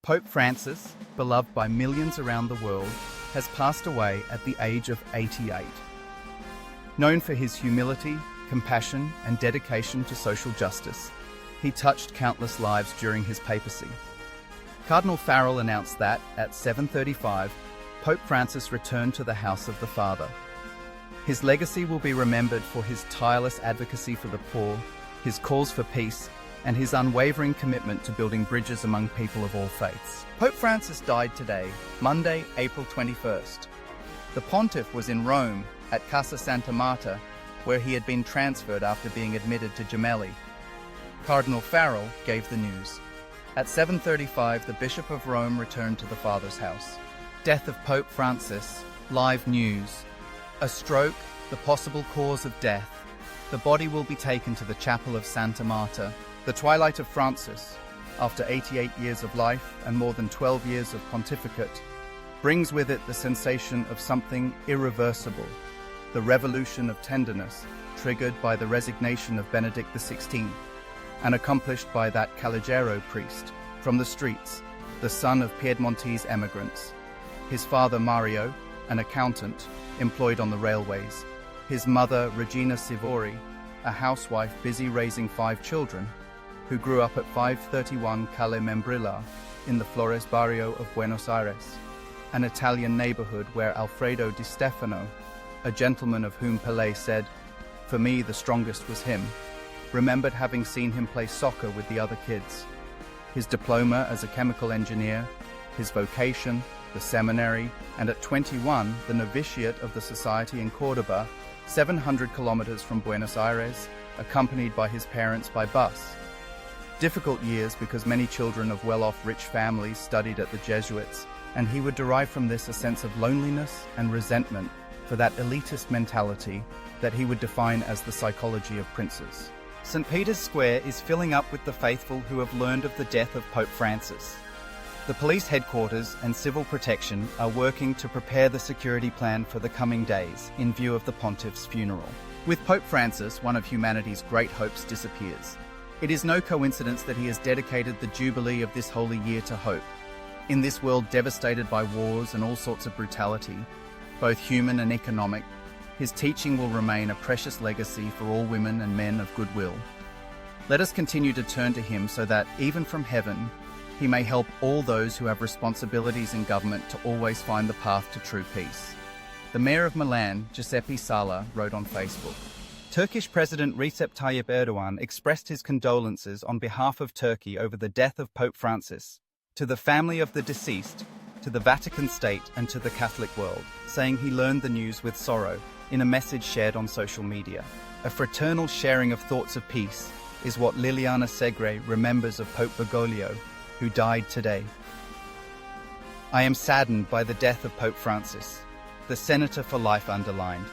Pope Francis, beloved by millions around the world, has passed away at the age of 88. Known for his humility, compassion, and dedication to social justice, he touched countless lives during his papacy. Cardinal Farrell announced that, at 7:35, Pope Francis returned to the house of the Father. His legacy will be remembered for his tireless advocacy for the poor, his calls for peace, and his unwavering commitment to building bridges among people of all faiths. Pope Francis died today, Monday, April 21st. The pontiff was in Rome at Casa Santa Marta, where he had been transferred after being admitted to Gemelli. Cardinal Farrell gave the news. At 7:35, the Bishop of Rome returned to the Father's house. Death of Pope Francis, live news. A stroke, the possible cause of death. The body will be taken to the chapel of Santa Marta. The twilight of Francis, after 88 years of life and more than 12 years of pontificate, brings with it the sensation of something irreversible, the revolution of tenderness triggered by the resignation of Benedict XVI and accomplished by that Calogero priest from the streets, the son of Piedmontese emigrants. His father Mario, an accountant employed on the railways, his mother Regina Sivori, a housewife busy raising 5 children, who grew up at 531 Calle Membrilla in the Flores barrio of Buenos Aires, an Italian neighborhood where Alfredo Di Stefano, a gentleman of whom Pelé said, "For me the strongest was him," remembered having seen him play soccer with the other kids. His diploma as a chemical engineer, his vocation, the seminary, and at 21, the novitiate of the society in Córdoba, 700 kilometers from Buenos Aires, accompanied by his parents by bus. Difficult years because many children of well-off rich families studied at the Jesuits, and he would derive from this a sense of loneliness and resentment for that elitist mentality that he would define as the psychology of princes. St. Peter's Square is filling up with the faithful who have learned of the death of Pope Francis. The police headquarters and civil protection are working to prepare the security plan for the coming days in view of the pontiff's funeral. With Pope Francis, one of humanity's great hopes disappears. It is no coincidence that he has dedicated the jubilee of this holy year to hope. In this world devastated by wars and all sorts of brutality, both human and economic, his teaching will remain a precious legacy for all women and men of goodwill. Let us continue to turn to him so that, even from heaven, he may help all those who have responsibilities in government to always find the path to true peace. The mayor of Milan, Giuseppe Sala, wrote on Facebook, Turkish President Recep Tayyip Erdogan expressed his condolences on behalf of Turkey over the death of Pope Francis, to the family of the deceased, to the Vatican State and to the Catholic world, saying he learned the news with sorrow in a message shared on social media. A fraternal sharing of thoughts of peace is what Liliana Segre remembers of Pope Bergoglio, who died today. I am saddened by the death of Pope Francis, the Senator for Life underlined,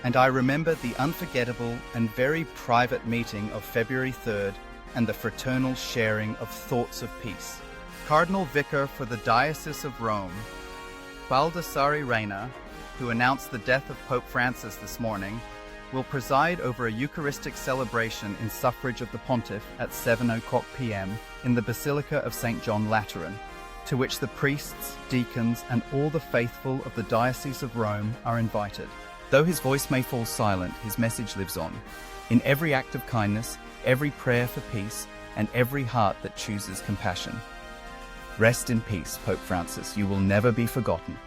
and I remember the unforgettable and very private meeting of February 3rd and the fraternal sharing of thoughts of peace. Cardinal Vicar for the Diocese of Rome, Baldassare Reina, who announced the death of Pope Francis this morning, will preside over a Eucharistic celebration in suffrage of the Pontiff at 7:00 p.m. in the Basilica of St. John Lateran, to which the priests, deacons, and all the faithful of the Diocese of Rome are invited. Though his voice may fall silent, his message lives on, in every act of kindness, every prayer for peace, and every heart that chooses compassion. Rest in peace, Pope Francis. You will never be forgotten.